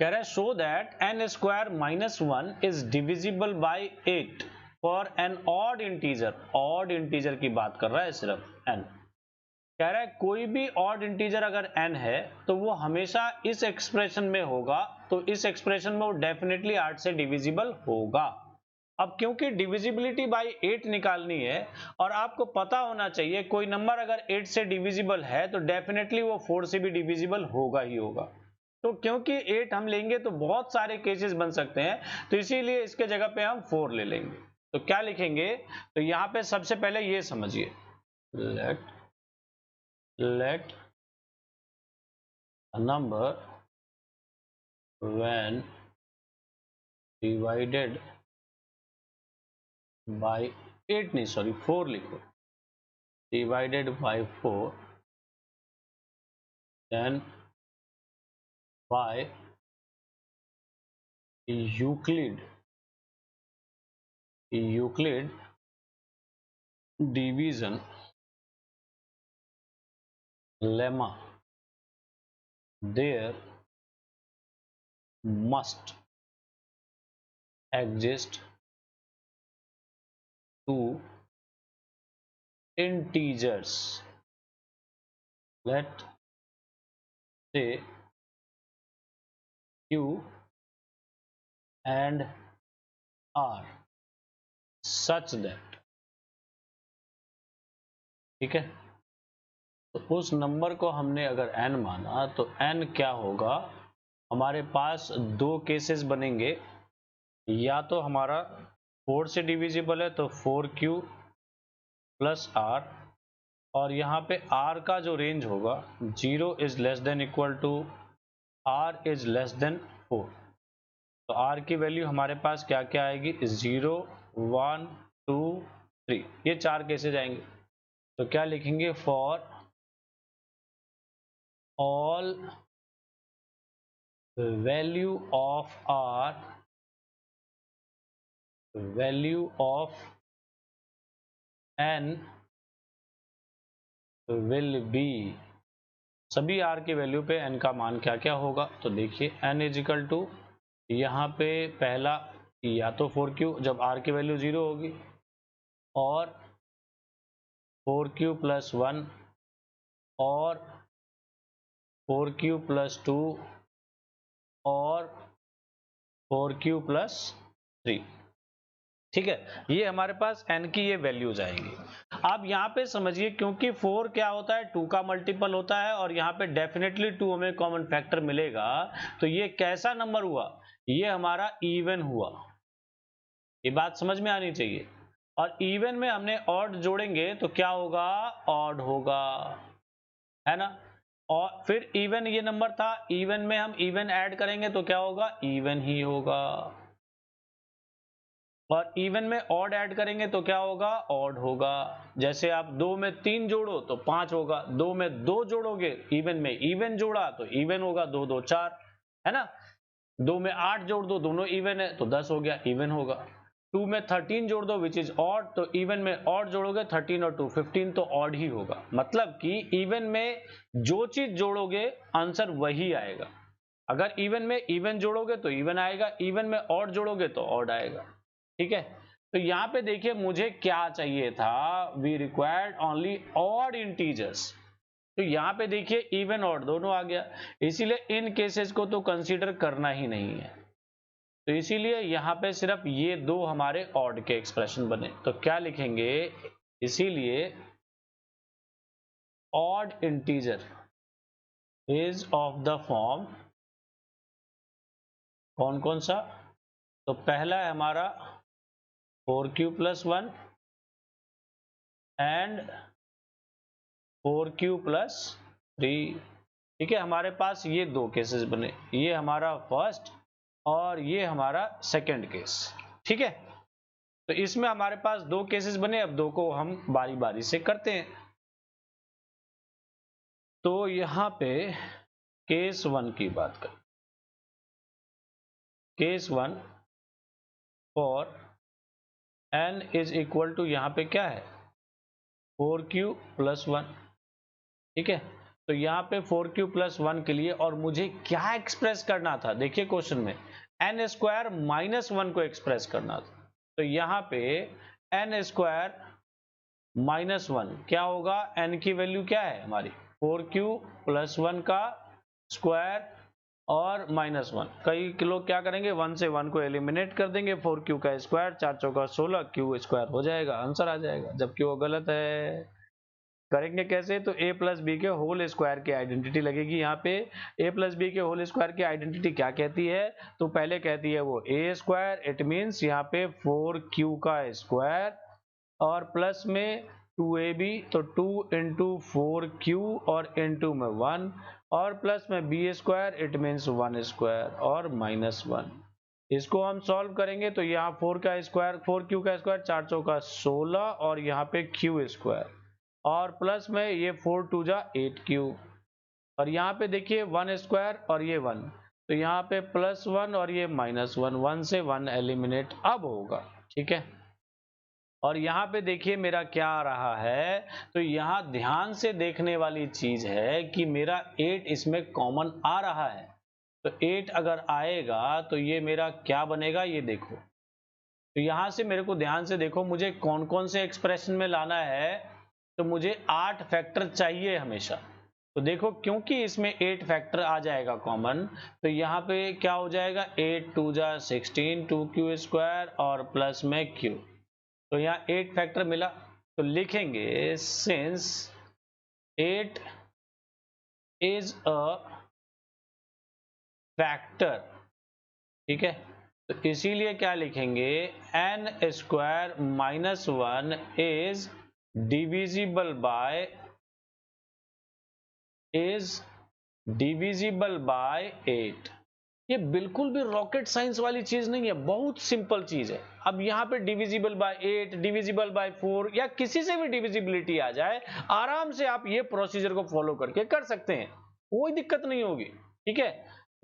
कह रहा है show that n square minus 1 is divisible by 8 for n odd integer. Odd integer की बात कर रहा है सिर्फ n। कह रहा है कोई भी ऑड इंटीजर अगर n है तो वो हमेशा इस एक्सप्रेशन में होगा, तो इस एक्सप्रेशन में वो डेफिनेटली 8 से डिविजिबल होगा। अब क्योंकि डिविजिबिलिटी बाई 8 निकालनी है और आपको पता होना चाहिए कोई नंबर अगर 8 से डिविजिबल है तो डेफिनेटली वो 4 से भी डिविजिबल होगा ही होगा। तो क्योंकि 8 हम लेंगे तो बहुत सारे केसेस बन सकते हैं, तो इसीलिए इसके जगह पे हम 4 ले लेंगे। तो क्या लिखेंगे, तो यहाँ पे सबसे पहले ये समझिए, let a number when divided by 8 नहीं सॉरी 4 लिखो, divided by 4 then by Euclid division lemma there must exist two integers, let say q and r such that, ठीक है। तो उस नंबर को हमने अगर n माना तो n क्या होगा, हमारे पास दो केसेस बनेंगे, या तो हमारा 4 से डिविजिबल है तो 4q प्लस r, और यहाँ पे r का जो रेंज होगा 0 is less than equal to r is less than 4। तो r की वैल्यू हमारे पास क्या क्या आएगी, 0 1 2 3, ये 4 केसेस आएंगे। तो क्या लिखेंगे, for all value of r value of n will be, सभी r की वैल्यू पे n का मान क्या क्या होगा। तो देखिए n इज इक्वल टू, यहाँ पे पहला या तो 4q जब r की वैल्यू 0 होगी, और 4q प्लस 1 और 4q प्लस 2 और 4q प्लस 3, ठीक है। ये हमारे पास n की ये वैल्यूज आएंगी। आप यहाँ पे समझिए, क्योंकि 4 क्या होता है, 2 का मल्टीपल होता है, और यहाँ पे डेफिनेटली 2 हमें कॉमन फैक्टर मिलेगा, तो ये कैसा नंबर हुआ, ये हमारा इवन हुआ। ये बात समझ में आनी चाहिए। और इवन में हमने ऑड जोड़ेंगे तो क्या होगा, ऑड होगा, है ना। और फिर इवन ये नंबर था, इवन में हम इवन ऐड करेंगे तो क्या होगा, इवन ही होगा। और इवन में ऑड ऐड करेंगे तो क्या होगा, ऑड होगा। जैसे आप 2 में 3 जोड़ो तो 5 होगा, 2 में 2 जोड़ोगे इवन में इवन जोड़ा तो इवन होगा, 2 2 4, है ना। 2 में 8 जोड़ दो, दोनों इवन है तो 10 हो गया, इवन होगा। 2 में 13 जोड़ दो विच इज ऑड, तो इवन में ऑड जोड़ोगे 13 और 2 15, तो ऑड ही होगा। मतलब कि इवन में जो चीज जोड़ोगे आंसर वही आएगा। अगर इवन में इवन जोड़ोगे तो इवन आएगा, इवन में ऑड जोड़ोगे तो ऑड आएगा, ठीक है। तो यहाँ पे देखिए मुझे क्या चाहिए था, we required only odd integers. तो यहाँ पे देखिए इवन ऑड दोनों आ गया, इसीलिए इन केसेस को तो कंसीडर करना ही नहीं है। तो इसीलिए यहाँ पे सिर्फ ये दो हमारे ऑड के एक्सप्रेशन बने। तो क्या लिखेंगे, इसीलिए odd integer is of the form, कौन कौन सा, तो पहला है हमारा 4q plus 1 and 4q plus 3, ठीक है। हमारे पास ये दो केसेस बने, ये हमारा फर्स्ट और ये हमारा सेकंड केस, ठीक है। तो इसमें हमारे पास दो केसेस बने, अब दो को हम बारी बारी से करते हैं। तो यहां पे केस 1 की बात करें, case 1 for n is equal to, यहां पे क्या है 4q प्लस 1, ठीक है। तो यहाँ पे 4q प्लस 1 के लिए, और मुझे क्या एक्सप्रेस करना था, देखिए क्वेश्चन में n स्क्वायर माइनस 1 को एक्सप्रेस करना था। तो यहाँ पे n स्क्वायर माइनस 1 क्या होगा, n की वैल्यू क्या है हमारी 4q प्लस 1 का स्क्वायर और माइनस 1। कई लोग क्या करेंगे, 1 से 1 को एलिमिनेट कर देंगे, 4q का स्क्वायर 4 चौका 16 q स्क्वायर हो जाएगा, आंसर आ जाएगा, जबकि वो गलत है। करेंगे कैसे, तो a प्लस बी के होल स्क्वायर की आइडेंटिटी लगेगी। यहाँ पे a प्लस बी के होल स्क्वायर की आइडेंटिटी क्या कहती है, तो पहले कहती है वो a स्क्वायर, इट मीन्स यहाँ पे 4q का स्क्वायर और प्लस में 2ab, तो 2 इंटू 4q और इंटू में 1 और प्लस में b square, it means 1 square और माइनस 1। इसको हम सॉल्व करेंगे तो यहाँ 4 का स्क्वायर 4q का स्क्वायर 4 चौका 16 और यहाँ पे q स्क्वायर और प्लस में ये 4 टू जा 8q और यहाँ पे देखिए 1 स्क्वायर और ये 1, तो यहाँ पे प्लस 1 और ये माइनस 1, 1 से 1 एलिमिनेट अब होगा, ठीक है। और यहाँ पे देखिए मेरा क्या आ रहा है, तो यहाँ ध्यान से देखने वाली चीज है कि मेरा 8 इसमें कॉमन आ रहा है, तो 8 अगर आएगा तो ये मेरा क्या बनेगा, ये देखो। तो यहाँ से मेरे को ध्यान से देखो, मुझे कौन कौन से एक्सप्रेशन में लाना है, तो मुझे 8 फैक्टर चाहिए हमेशा। तो देखो क्योंकि इसमें 8 फैक्टर आ जाएगा कॉमन, तो यहाँ पे क्या हो जाएगा, 8 टू जा 16 2q स्क्वायर और प्लस में q, तो यहाँ 8 फैक्टर मिला। तो लिखेंगे सिंस 8 इज अ फैक्टर, ठीक है, तो इसीलिए क्या लिखेंगे, n square minus 1 is divisible by 8। ये बिल्कुल भी रॉकेट साइंस वाली चीज नहीं है, बहुत सिंपल चीज है। अब यहाँ पे डिविजिबल बाय 8, डिविजिबल बाय 4 या किसी से भी डिविजिबिलिटी आ जाए, आराम से आप ये प्रोसीजर को फॉलो करके कर सकते हैं, कोई दिक्कत नहीं होगी, ठीक है।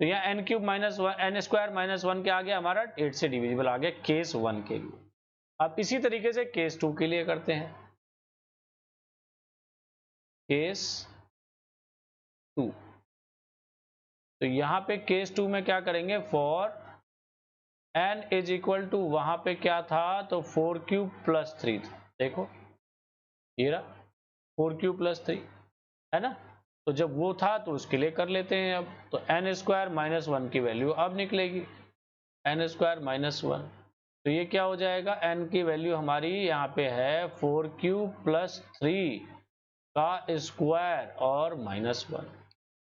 तो यहाँ n cube minus n square minus 1 के आ गया हमारा 8 से डिविजिबल आ गया केस 1 के लिए। अब इसी तरीके से केस 2 के लिए करते हैं, केस 2। तो यहाँ पे केस 2 में क्या करेंगे, for n is equal to, वहां पे क्या था, तो 4q प्लस 3 था, देखो ये रहा 4q प्लस 3 है ना। तो जब वो था तो उसके लिए कर लेते हैं। अब तो n स्क्वायर माइनस 1 की वैल्यू अब निकलेगी, n स्क्वायर माइनस 1, तो ये क्या हो जाएगा, n की वैल्यू हमारी यहाँ पे है 4q प्लस 3 का स्क्वायर और माइनस 1।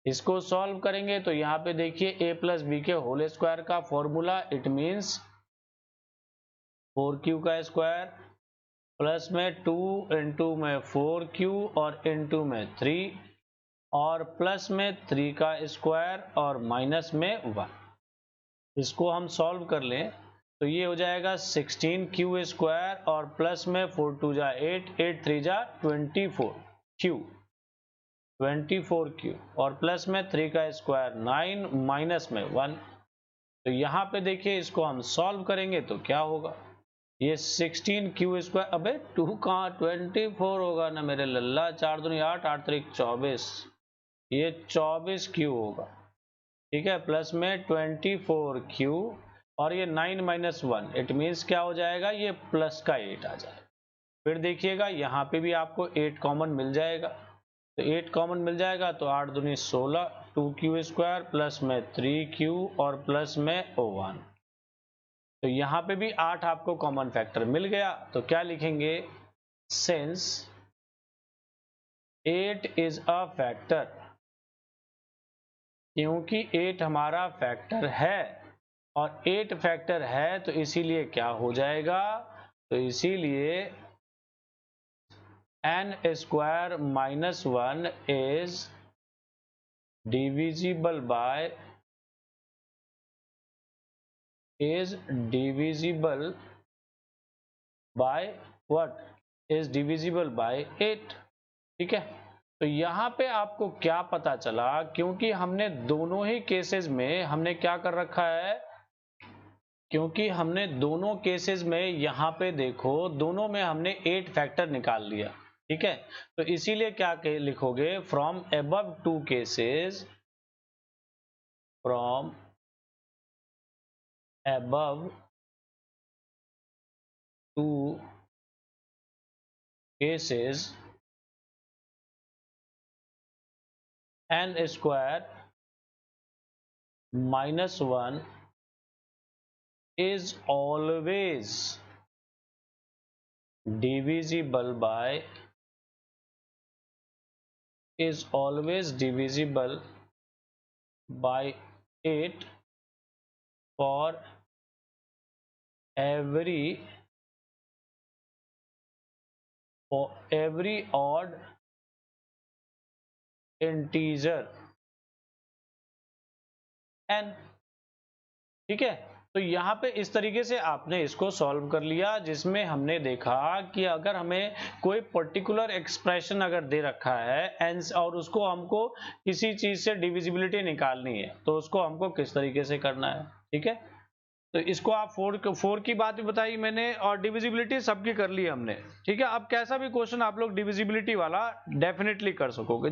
इसको सॉल्व करेंगे तो यहाँ पे देखिए a प्लस बी के होल स्क्वायर का फॉर्मूला, इट मीन्स 4q का स्क्वायर प्लस में 2 इंटू में 4q और इंटू में 3 और प्लस में 3 का स्क्वायर और माइनस में 1। इसको हम सॉल्व कर लें तो ये हो जाएगा 16q स्क्वायर और प्लस में 4 टू जा 8, 8 3 जा 24q और प्लस में 3 का स्क्वायर 9 माइनस में 1। तो यहाँ पे देखिए इसको हम सॉल्व करेंगे तो क्या होगा, ये 16q स्क्वायर, अबे 2 कहाँ 24 होगा ना मेरे लल्ला, 4 दूनी 8, 8 3 24, ये 24q होगा, ठीक है, प्लस में 24q और ये 9 माइनस 1, इट मीन्स क्या हो जाएगा, ये प्लस का 8 आ जाएगा। फिर देखिएगा यहाँ पे भी आपको 8 कॉमन मिल जाएगा, तो 8 कॉमन मिल जाएगा तो 8 दूनी 16, 2q स्क्वायर प्लस में 3q और प्लस में 1। तो यहाँ पे भी 8 आपको कॉमन फैक्टर मिल गया, तो क्या लिखेंगे, सिंस 8 इज अ फैक्टर, क्योंकि 8 हमारा फैक्टर है और 8 फैक्टर है तो इसीलिए क्या हो जाएगा, तो इसीलिए n square minus 1 is divisible by what, is divisible by 8, ठीक है। तो यहाँ पे आपको क्या पता चला, क्योंकि हमने दोनों ही केसेस में हमने क्या कर रखा है, क्योंकि हमने दोनों केसेस में यहाँ पे देखो दोनों में हमने 8 फैक्टर निकाल लिया, ठीक है, तो इसीलिए क्या लिखोगे, from above two cases, from above two cases n square minus 1 is always divisible by 8 for every odd integer n। ठीक है, तो यहाँ पे इस तरीके से आपने इसको सॉल्व कर लिया, जिसमें हमने देखा कि अगर हमें कोई पर्टिकुलर एक्सप्रेशन अगर दे रखा है n और उसको हमको किसी चीज से डिविजिबिलिटी निकालनी है, तो उसको हमको किस तरीके से करना है। ठीक है, तो इसको आप 4 की बात भी बताई मैंने और डिविजिबिलिटी सबकी कर ली हमने। ठीक है, अब कैसा भी क्वेश्चन आप लोग डिविजिबिलिटी वाला डेफिनेटली कर सकोगे।